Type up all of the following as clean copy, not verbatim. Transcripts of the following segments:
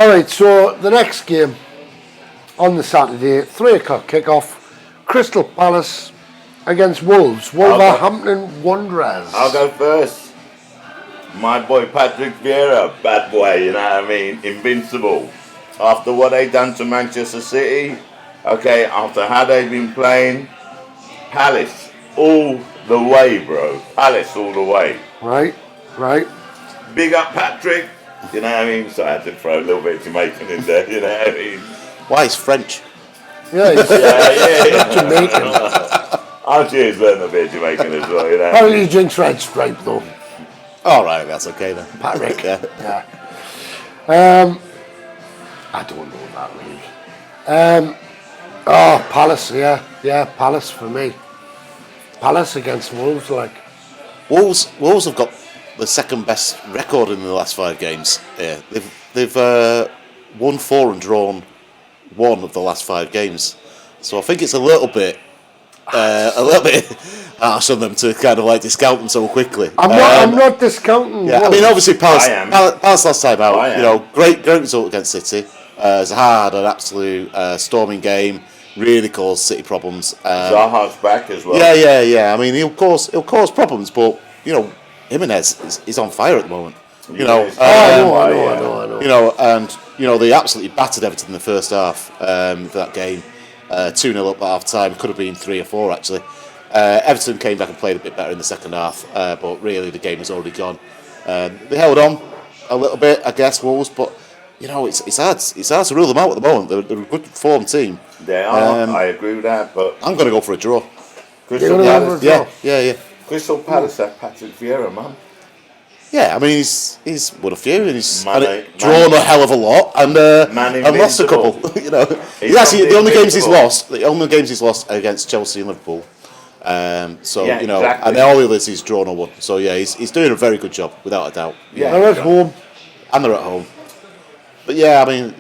All right, so the next game on the Saturday, 3 o'clock kick-off, Crystal Palace against Wolves, Wolverhampton Wanderers. I'll go first. My boy Patrick Vieira, bad boy, you know what I mean? Invincible. After what they done to Manchester City, okay, after how they've been playing, Palace all the way, bro. Palace all the way. Right. Big up Patrick, you know what I mean? So I had to throw a little bit of Jamaican in there, you know what I mean? Why, he's French. Yeah, he's Yeah. Jamaican. Archie's learned a bit of Jamaican as well, you know. Apparently he drinks Red Stripe though. All right, that's okay then. Patrick. Yeah. I don't know that really. Palace, yeah, Palace for me. Palace against Wolves, like. Wolves have got the second best record in the last 5 games. Yeah, they've won 4 and drawn 1 of the last 5 games. So I think it's a little bit harsh on them to kind of like discount them so quickly. I'm not discounting. Yeah, Wolves. I mean obviously Palace last time out. I am. You know, great result against City. Zaha had an absolute storming game. Really caused City problems. Zaha's back as well. Yeah. I mean, he'll cause problems, but you know, Jimenez is on fire at the moment. You know, I know. You know, and you know they absolutely battered Everton in the first half for that game. 2-0 up at half time. Could have been 3 or 4 actually. Everton came back and played a bit better in the second half, but really the game was already gone. They held on a little bit, I guess, Wolves, but. You know, it's hard to rule them out at the moment. They're a good form team. They are. I agree with that, but I'm going to go for a draw. Crystal Palace. Yeah. Crystal Palace have Patrick Vieira, man. Yeah, I mean he's won a few and he's drawn Man, a hell of a lot and lost a couple. You know, he's actually the only games he's lost. The only games he's lost against Chelsea and Liverpool. So Yeah, you know, exactly. and all the others he's drawn or won. So yeah, he's doing a very good job without a doubt. Yeah. They're at home. And they're at home. But yeah, I mean,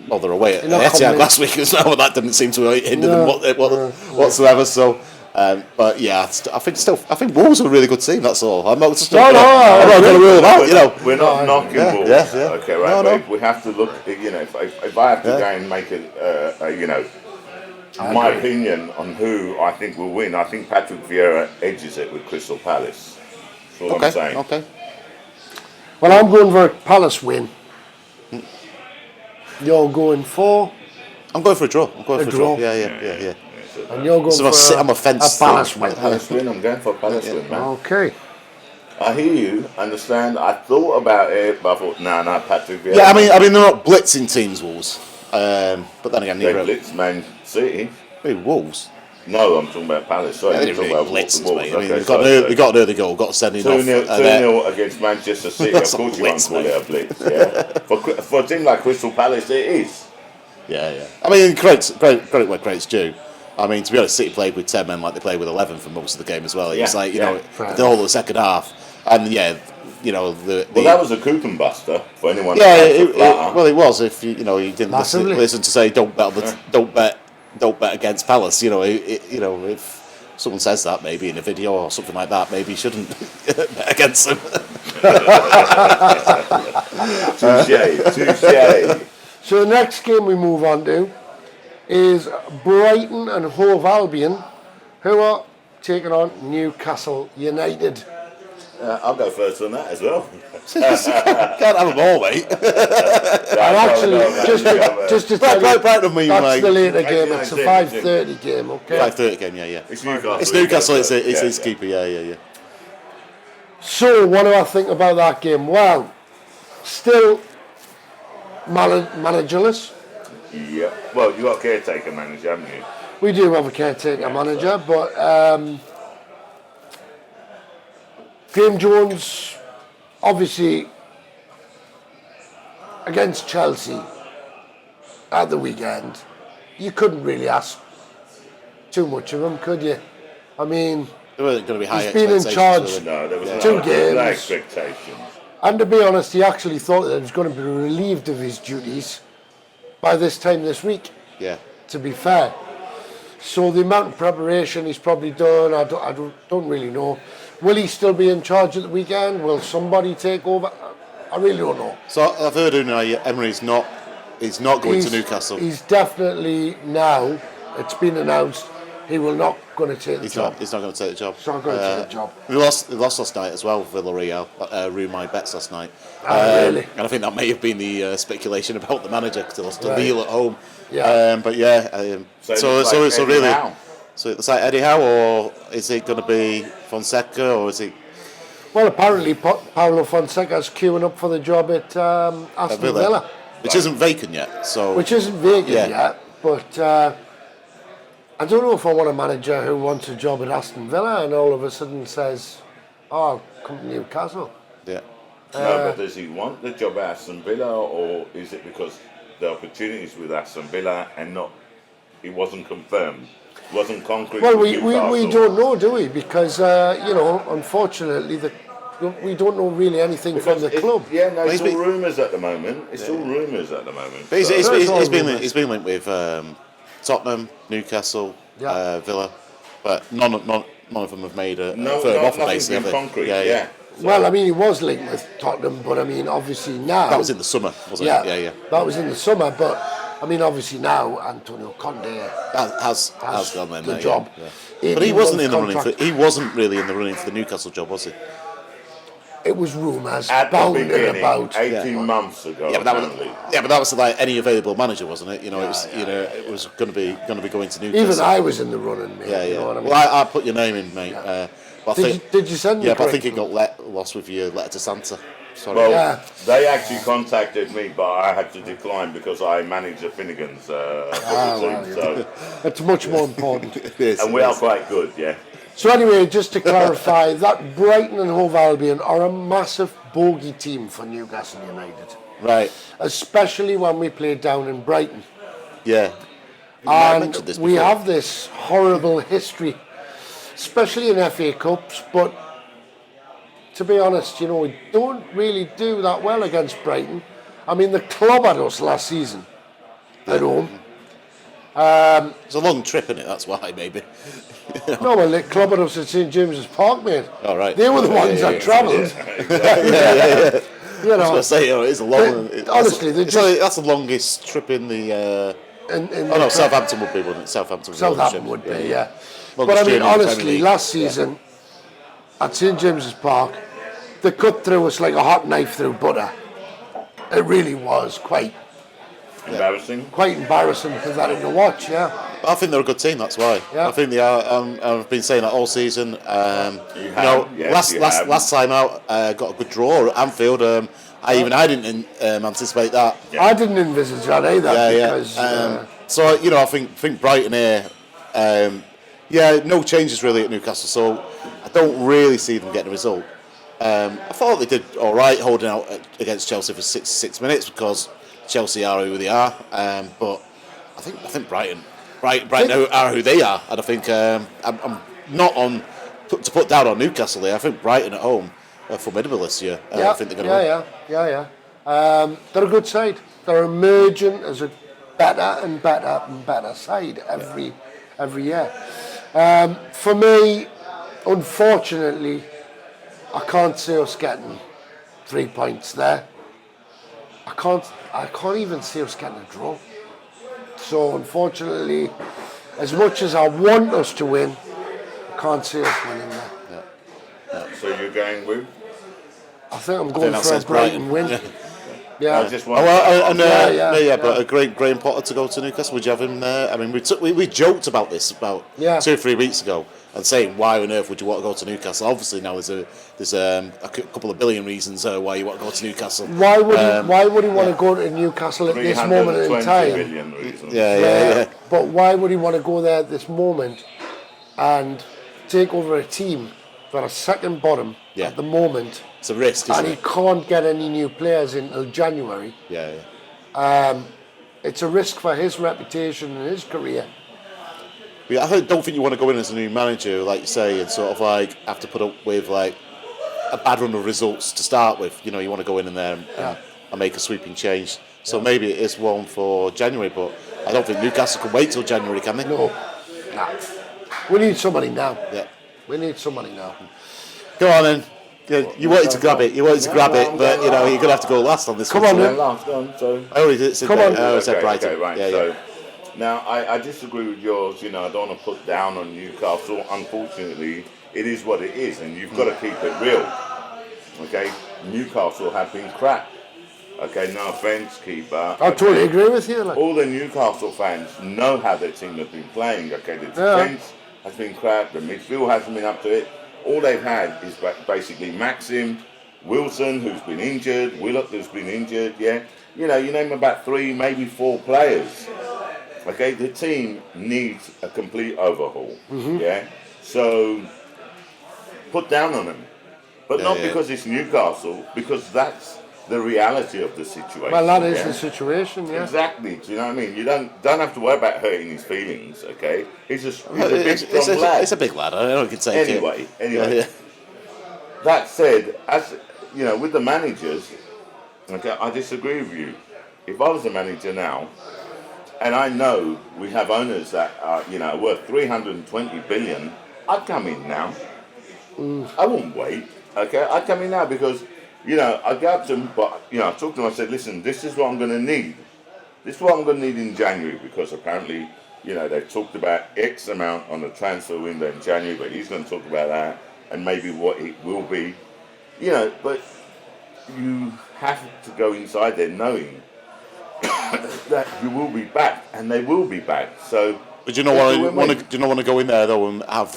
well, they're away at Etihad last week as well, but that didn't seem to hinder them whatsoever. So, but yeah, I think Wolves are a really good team. That's all. I'm not going to rule them out. You know, we're not knocking Wolves. Yeah. Okay, right. No. We have to look. You know, if I have to go and make it, you know, my opinion on who I think will win, I think Patrick Vieira edges it with Crystal Palace. That's what I'm saying. Okay. Well, I'm going for a Palace win. You're going for? I'm going for a draw. A draw. Yeah. And you're going for I'm a fence. Palace win. Palace win. I'm going for a Palace win, man. Okay. I hear you. Understand. I thought about it, but I thought, nah, Patrick Vieira. Yeah, I mean, they're not blitzing teams, Wolves. But then again, they blitz Man City. Hey, Wolves. No, I'm talking about Palace. Sorry, They didn't I'm really talking blitz about us, Wolves. mate. I mean, Okay, we got an early goal, got to send it off. 2-0 against Manchester City. Of That's course a you won't blitz, call mate. it a blitz. Yeah. For a team like Crystal Palace, it is. Yeah. I mean, credit where credit's due. I mean, to be honest, City played with 10 men like they played with 11 for most of the game as well. It was like, you know, the whole of the second half. And yeah, you know, well, that was a coupon buster for anyone. Yeah, it was. If you didn't listen to say don't bet against Palace. You know, if someone says that maybe in a video or something like that, maybe you shouldn't bet against them. Touche. So the next game we move on to is Brighton and Hove Albion, who are taking on Newcastle United. I'll go first on that as well. Can't have them all, mate. And actually, just to tell you, Brighton, that's the later game. It's a 5:30 game, okay? 5:30 game, yeah. It's Newcastle. It's Newcastle. It's his keeper, yeah. So, what do I think about that game? Well, still managerless. Yeah. Well, you got a caretaker manager, haven't you? We do have a caretaker manager, but Graham Jones, obviously, against Chelsea at the weekend, you couldn't really ask too much of him, could you? I mean, There weren't going to be high he's been in charge No, there was two no games. expectations. And to be honest, he actually thought that he was going to be relieved of his duties by this time this week, Yeah. to be fair. So the amount of preparation he's probably done, I don't really know. Will he still be in charge at the weekend? Will somebody take over? I really don't know. So I've heard Unai Emery's not He's not going to Newcastle. He's definitely now. It's been announced he will not going to take the job. He's not going to take the job. He's not going to take the job. They lost last night as well. Villarreal ruined my bets last night. Really? And I think that may have been the speculation about the manager because they lost to Right. Lille at home. Yeah. But yeah. So really. Howe. So it's like Eddie Howe, or is it going to be Fonseca, or is it Well, apparently Paulo Fonseca's queuing up for the job at Aston Villa, which isn't vacant yet? So which isn't vacant Yeah. yet. But I don't know if I want a manager who wants a job at Aston Villa and all of a sudden says, "Oh, I'll come to Newcastle." yeah. No, but does he want the job at Aston Villa, or is it because the opportunities with Aston Villa and not? It wasn't confirmed, wasn't concrete. Well, with we Newcastle? don't know, do we? Because unfortunately, we don't know really anything from the Because club. Yeah, no, it's He's all rumours at the moment. It's all rumours at the moment. But So- he's been rumours. linked with Tottenham, Newcastle, Yeah. Villa, but none of them have made a no, firm offer. nothing's Basically, been have they? concrete. Yeah, Yeah. Well, I mean, he was linked with Tottenham, but I mean, obviously now That was in the summer, wasn't yeah, it? Yeah. that was in the summer. But I mean, obviously now Antonio Conte Has gone then. the there, job. Yeah. But he wasn't 18-month in the running contract. he wasn't really in the running for the Newcastle job, was he? It was rumours At the bounding beginning, about. 18 months ago, Yeah, but that was apparently. like any available manager, wasn't it? It was going to be going to Newcastle. Even I was in the running, mate. Yeah. You know what I mean? Well, I put your name in, mate. But I think, Did you send me? yeah, but I think correct? it got lost with your letter to Santa. Sorry. Well, Yeah. they actually contacted me, but I had to decline because I manage the Finnegans football team. So, It's much more important. and we are quite good, yeah. So anyway, just to clarify, that Brighton and Hove Albion are a massive bogey team for Newcastle United, Right. especially when we play down in Brighton. Yeah. I And mentioned this we before. have this horrible history, especially in FA Cups, but to be honest, we don't really do that well against Brighton. I mean, the club had us last season at home. It's a long trip, isn't it? That's why, maybe. No, well, the club had us at St James's Park, mate. All right. They were the ones that travelled. You I was going know, to say, it's a long. honestly, they're that's the longest trip in the. in Oh no, the- Southampton would be, wouldn't it? Southampton Southampton would be, yeah. Longest But I mean, journey in the honestly, Premier League. last season at St James's Park, they cut through us like a hot knife through butter. It really was quite Embarrassing. embarrassing, pathetic to watch. Yeah, I think they're a good team. That's why. Yeah. I think they are. I've been saying that all season. You have, yes, you have. Last time out, got a good draw at Anfield. I didn't anticipate that. I didn't envisage that either. Yeah. Because, So I think Brighton here. No changes really at Newcastle. So I don't really see them getting a result. I thought they did all right holding out against Chelsea for 6 minutes because Chelsea are who they are. But I think Brighton are who they are, and I think I'm not on to put down on Newcastle here. I think Brighton at home are formidable this year. I think they're going to win. They're a good side. They're emerging as a better and better and better side every year. For me, unfortunately, I can't see us getting 3 points there. I can't even see us getting a draw. So unfortunately, as much as I want us to win, I can't see us winning there. So you're going with? I think I'm going that for a says Brighton win. Yeah. Yeah. I just want Yeah. But a great Graham Potter to go to Newcastle. Would you have him there? I mean, we joked about this about 2 or 3 weeks ago and saying why on earth would you want to go to Newcastle? Obviously now there's a couple of billion reasons why you want to go to Newcastle. Why would he want to go to Newcastle at this moment in 320 time? million reasons. Yeah. But why would he want to go there at this moment and take over a team that are second bottom Yeah. at the moment, It's a risk, isn't and he it? can't get any new players until January? Yeah. It's a risk for his reputation and his career. Yeah, I don't think you want to go in as a new manager, like you say, and sort of like have to put up with like a bad run of results to start with. You want to go in there and make a sweeping change. So maybe it is one for January, but I don't think Newcastle can wait till January, can they? No. Nah. We need somebody now. Yeah. We need somebody now. Go on then. Yeah, you wanted to grab it. You wanted to grab it, but you know you're gonna have to go last on this Come one. on, then. Last one, so. I already did. Come on. I said Okay, Brighton. okay, right. Yeah, So yeah. now I disagree with yours. You know, I don't want to put down on Newcastle. Unfortunately, it is what it is, and you've got to keep it real. Okay, Newcastle have been crap. Okay, no offense, keeper. I totally agree with you. Like. All the Newcastle fans know how their team have been playing. Okay, the Yeah. defence has been crap. The midfield hasn't been up to it. All they've had is basically Maxim, Wilson, who's been injured, Willock, who's been injured. Yeah, you know, you name about 3, maybe 4 players. Okay, the team needs a complete overhaul. Yeah, so put down on them, but not because it's Newcastle, because that's the reality of the situation. Well, that is the situation, yeah. Exactly. Do you know what I mean? You don't have to worry about hurting his feelings. Okay, he's a big strong lad. It's a big lad. I don't know if you can take Anyway, Yeah. that said, as you know, with the managers, okay, I disagree with you. If I was a manager now, and I know we have owners that are, you know, worth 320 billion, I'd come in now. I wouldn't wait. Okay, I'd come in now because, you know, I go up to him, but, you know, I talked to him, I said, listen, this is what I'm going to need. This is what I'm going to need in January, because apparently, you know, they've talked about X amount on the transfer window in January, but he's going to talk about that and maybe what it will be. You know, but you have to go inside there knowing that you will be back, and they will be back. So, But do you not want to go in there though and have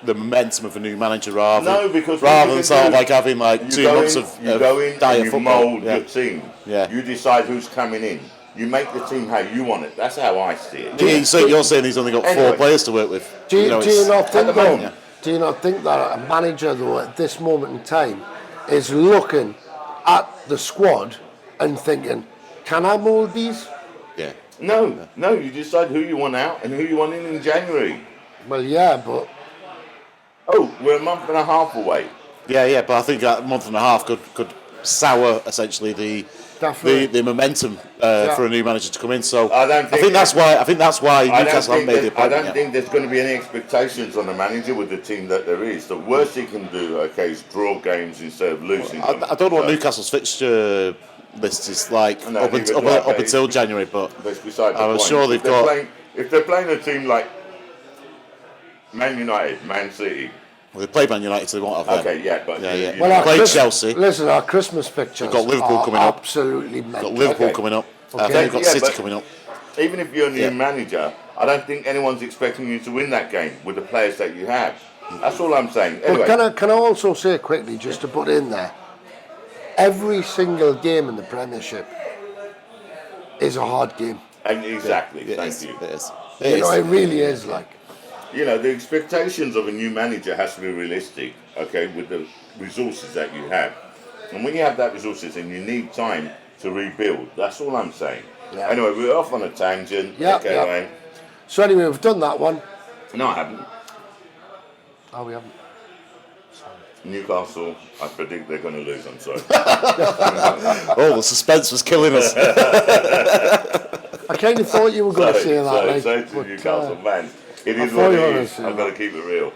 the momentum of a new manager rather than sort of like having like 2 months of go in dire and you football. mould your team. Yeah. You decide who's coming in. You make the team how you want it. That's how I see it. So you're saying he's only got 4 players to work with. Do you not think moment. Do you not think that a manager though at this moment in time is looking at the squad and thinking, can I mould these? Yeah. No, you decide who you want out and who you want in January. Well, yeah, but Oh, we're a month and a half away. Yeah, but I think a month and a half could sour essentially the momentum for a new manager to come in. So I think that's why Newcastle haven't made the appointment. I don't think there's going to be any expectations on the manager with the team that there is. The worst he can do, okay, is draw games instead of losing them. I don't know what Newcastle's fixture list is like up until January, but I'm sure they've got. If they're playing a team like Man United, Man City. Well, they played Man United, so they won't have them. Okay, yeah, but well, played Chelsea. Listen, our Christmas pictures. We've got Liverpool coming up. Absolutely mental. Got Liverpool coming up. I think we've got City coming up. Even if you're a new manager, I don't think anyone's expecting you to win that game with the players that you have. That's all I'm saying. Anyway. But can I also say quickly, just to put in there, every single game in the Premiership is a hard game. And exactly. Thank you. It is. It really is like. You know, the expectations of a new manager has to be realistic, okay, with the resources that you have. And when you have that resources and you need time to rebuild, that's all I'm saying. Yeah. Anyway, we're off on a tangent. Yeah, okay, yeah. Ryan. So anyway, we've done that one. No, I haven't. Oh, we haven't. Newcastle, I predict they're going to lose, I'm sorry. Oh, the suspense was killing us. I kind of thought you were going to say that. So to Newcastle fans, it is what what it you is. I've got to keep it real.